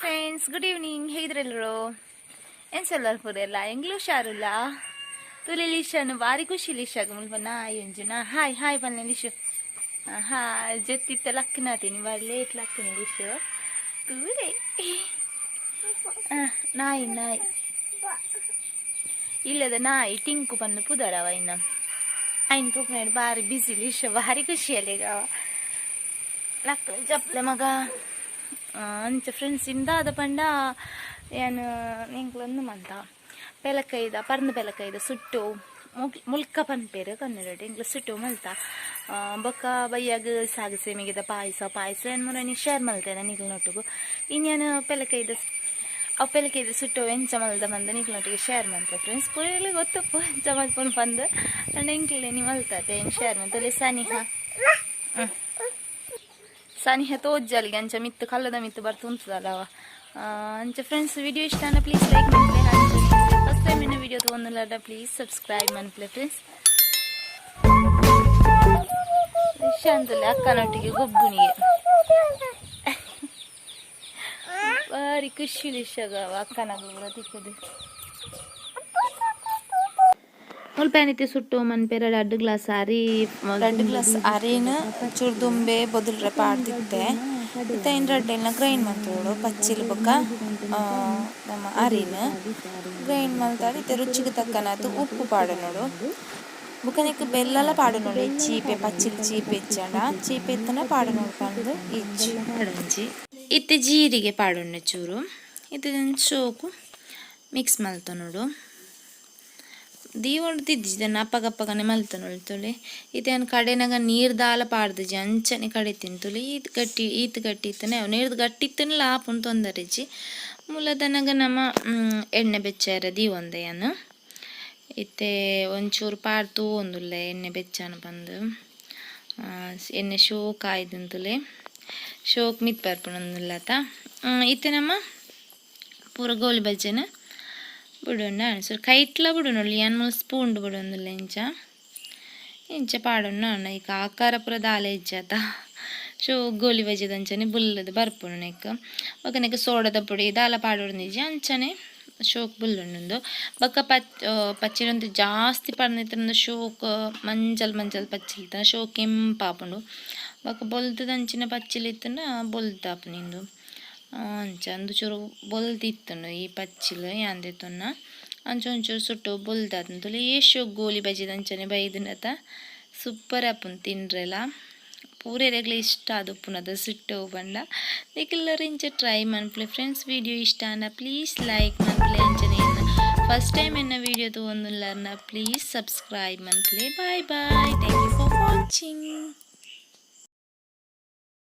Friends, good evening. ಹೇಗಿದ್ರೆಲ್ಲರು? ಏನು ಸೊಲ್ಲರ್ ಪೂರೆಲ್ಲ English ಯಾರಿಲ್ಲ ತುಲಿ ಲಿಶನು ಭಾರಿ ಖುಷಿ ಲಿಶಾಗ ಮುಲ್ಪನ ಎಂಜುನ ಹಾಯ್ ಹಾಯ್ ಬನ್ನಿ ಲಿಶು ಹಾಯ್ ಜೊತ್ತಿತ್ತ ಲಕ್ಕನಾತೀನಿ ಬಾರಿ ಲೇಟ್ ಲಕ್ಕನಿ ಲಿಶು ತೂರೆ ನಾಯಿ ನಾಯಿ ಇಲ್ಲದ ನಾಯಿ ಟಿಂಕು ಬಂದು ಪುದರವ ಇನ್ನು ಆಯ್ನ ತೂಕ ಭಾರಿ ಬಿಸಿ ಲಿಶು ಭಾರಿ ಖುಷಿಯಲ್ಲಿ ಈಗ ಲಕ್ಕ ಜಪ್ಲೆ ಮಗ ಅಂಚ ಫ್ರೆಂಡ್ಸ್ ಇಂದಾದ ಪಂಡ ಏನು ನಿಂಕ್ಲೊಂದು ಮಂತ ಪೆಲಕೈದ ಪರ್ಂದು ಪೆಲಕೈದ ಸುಟ್ಟು ಮುಲ್ಕ ಪನ್ಪೇರು ಕನ್ನಡ ಇಂಕ್ಲ ಸುಟ್ಟು ಮಲ್ತ ಬೊಕ್ಕ ಬಯ್ಯಾಗ ಸಾಗು ಸೇಮಿಗೆದ ಪಾಯಸ ಏನು ಮೂರನಿ ಶೇರ್ ಮಲ್ತೇನೆ ನಿಕ್ಲನೊಟ್ಟಿಗೂ ಇನ್ನೇನು ಪೆಲಕೈದ ಅವು ಪೆಲಕೈದ ಸುಟ್ಟು ಎಂಚ ಮಲ್ದ ಬಂದು ನಿಕ್ಲನೊಟ್ಟಿಗೆ ಶೇರ್ ಮಾಡ್ತಾರೆ ಫ್ರೆಂಡ್ಸ್ ಪೂರಲ್ಲಿ ಗೊತ್ತಪ್ಪು ಎಂಚ ಮಲ್ಪನು ಬಂದು ಅಂಡ್ ಇಂಕ್ಲೆ ನೀವು ಮಲ್ತತೆ ಏನು ಶೇರ್ ಮಾಡ್ತಲೆ ಸನಿಹ ತೋಜ್ಜಲ್ಲಿಗೆ ಅಂಚ ಮಿತ್ತು ಕಲ್ಲದ ಮಿತ್ತು ಬರ್ತುಂತದಲ್ಲವ ಅಂಚ ಫ್ರೆಂಡ್ಸ್ ವಿಡಿಯೋ ಇಷ್ಟ ಪ್ಲೀಸ್ ಲೈಕ್ ಮಾಡ್ಲೆ ಫಸ್ಟ್ ಟೈಮ್ ಇನ್ನು ವಿಡಿಯೋ ತೊಗೊಂಡಿಲ್ಲ ಪ್ಲೀಸ್ ಸಬ್ಸ್ಕ್ರೈಬ್ ಮಾಡ್ಲೆ ಫ್ರೆಂಡ್ಸ್ ಶಾಂತಲೆ ಅಕ್ಕನೊಟ್ಟಿಗೆ ಗೊಬ್ಬುನಿಗೆ ಭಾರಿ ಖುಷಿ ಲಿಶಾಗವ ಅಕ್ಕನಾಗ ತಿಕ್ಕದು ಮುಲ್ಪೇನಿತ್ತೆ ಸುಟ್ಟು ಮನ್ಪೇರ 2 ಗ್ಲಾಸ್ ಅರಿ 2 ಗ್ಲಾಸ್ ಅರಿನ ಚುರ್ದುಂಬೆ ಬೊದಲ್ರೆ ಪಾಡ್ದಿತ್ತೆ ಇತ್ತ ಇನ್ನು ರಡ್ಡೆಲ್ನ ಗ್ರೈಂಡ್ ಮಾಡ್ತೋಡು ಪಚ್ಚಿಲ್ ಬೊಕ್ಕ ನಮ್ಮ ಅರಿನ ಗ್ರೈಂಡ್ ಮಾಡ್ತಾರೆ ಇತ್ತೆ ರುಚಿಗೆ ತಕ್ಕನಾತು ಉಪ್ಪು ಪಾಡನೋಡು ಬುಕ್ಕನಿಕ್ಕೆ ಬೆಲ್ಲಲ ಪಾಡನೋಡು ಚೀಪೆ ಪಚ್ಚಿಲ್ ಚೀಪೆ ಇಚ್ಚಂಡ ಚೀಪೆ ಇತ್ತನ ಪಾಡನೋಡು ಪಂದು ಇಚ್ಚಿ ಪಾಡಂಜಿ ಇತ್ತೆ ಜೀರಿಗೆ ಪಾಡೊಂಡೆ ಚೂರು ಇತ್ತೆ ಶೋಕು ಮಿಕ್ಸ್ ಮಲ್ತನೋಡು ದೀವೊಂಡು ತಿದ್ದಿದ್ದನ್ನು ಅಪ್ಪಗಪ್ಪಗನೆ ಮಲ್ತನೊಳ್ತುಳಿ ಇತೇನು ಕಡೆನಾಗ ನೀರು ದಾಲ ಪಾಡ್ದಿಜಿ ಅಂಚನೆ ಕಡೆ ತಿಂತುಳಿ ಈತ್ ಗಟ್ಟಿ ಇತ್ತನೆ ನೀರ್ದು ಗಟ್ಟಿ ಇತ್ತನಲ್ಲ ಆಪುನ್ ತೊಂದರೆಜಿ ಮೂಲದನಾಗ ನಮ್ಮ ಎಣ್ಣೆ ಬೆಚ್ಚಾರ ದೀವೊಂದೆಯನ್ನು ಇತ್ತೆ ಒಂಚೂರು ಪಾಡ್ತು ಒಂದುಲ್ಲ ಎಣ್ಣೆ ಬೆಚ್ಚಾನ ಬಂದು ಎಣ್ಣೆ ಶೋಕ್ ಆಯ್ದಂತುಲೆ ಶೋಕ್ ಮಿತ್ ಬರ್ಪುಣೊಂದುಲ್ಲತ ಇತ್ತೆ ನಮ್ಮ ಪೂರ ಗೋಲಿ ಬಜ್ಜೆನ ಬಿಡೋಣ ಅನ್ಸರು ಕೈಟ್ಲ ಬಿಡೋಣ ಏನು ಸ್ಪೂನ್ ಬಿಡೋದಿಲ್ಲ ಇಂಚ ಪಾಡೋಣ ಅಣ್ಣ ಈಗ ಆಕಾರ ಪುರ ದಾಲೆ ಇಜ್ಜಾತ ಶೋ ಗೋಲಿ ಬಜ್ಜದಂಚನೆ ಬುಲ್ಲದ ಬರ್ಪುಣ ನೆಕ್ ಬೊಕ್ಕ ಸೋಡದ ಪುಡಿ ದಾಲ ಪಾಡೋಡು ನಿಜ ಅಂಚನೆ ಶೋಕ್ ಬುಲ್ಲೊಂದು ಬೊಕ್ಕ ಪಚ್ಚಿರಂತ ಜಾಸ್ತಿ ಪಡ್ನಿತ್ತಂದು ಶೋಕ್ ಮಂಜಲ್ ಪಚ್ಚಿಲ್ತಾನ ಶೋಕ್ ಕೆಂಪಾಪುಂಡು ಬೊಕ್ಕ ಬೊಲ್ತದಂಚಿನ ಪಚ್ಚಿಲಿತ್ತಂಡ ಬೊಲ್ತಾಪು ನಿಂದು ಅಂಚ ಅಂದು ಚೂರು ಬೊಲ್ದಿತ್ತನು ಈ ಪಚ್ಚಿಲು ಯಾಂದಿತ್ತನ್ನ ಅಂಚೊಂಚೂರು ಸುಟ್ಟು ಬೊಲ್ದಾತಂತುಲಿ ಏಶೋ ಗೋಲಿ ಬಜ್ಜಿದಂಚನೆ ಬೈದಿನತ ಸೂಪರ್ ಆಪುನ್ ತಿನ್ರೆಲ್ಲ ಪೂರೆರೆಗ್ಲ ಇಷ್ಟ ಅದು ಪುನದ ಸುಟ್ಟು ಬಂಡ ನಿಕ್ಕೆಲ್ಲರೂ ಇಂಚ ಟ್ರೈ ಮನ್ಪ್ಲೆ ಫ್ರೆಂಡ್ಸ್ ವಿಡಿಯೋ ಇಷ್ಟ ಅನ್ನ ಪ್ಲೀಸ್ ಲೈಕ್ ಮನ್ಪ್ಲೆ ಅಂಚನೆ ಫಸ್ಟ್ ಟೈಮ್ ಎನ್ನ ವಿಡಿಯೋ ತೊಗೊಂದುಲ್ಲರ್ನ ಪ್ಲೀಸ್ ಸಬ್ಸ್ಕ್ರೈಬ್ ಮನ್ಪ್ಲೆ bye thank you for watching.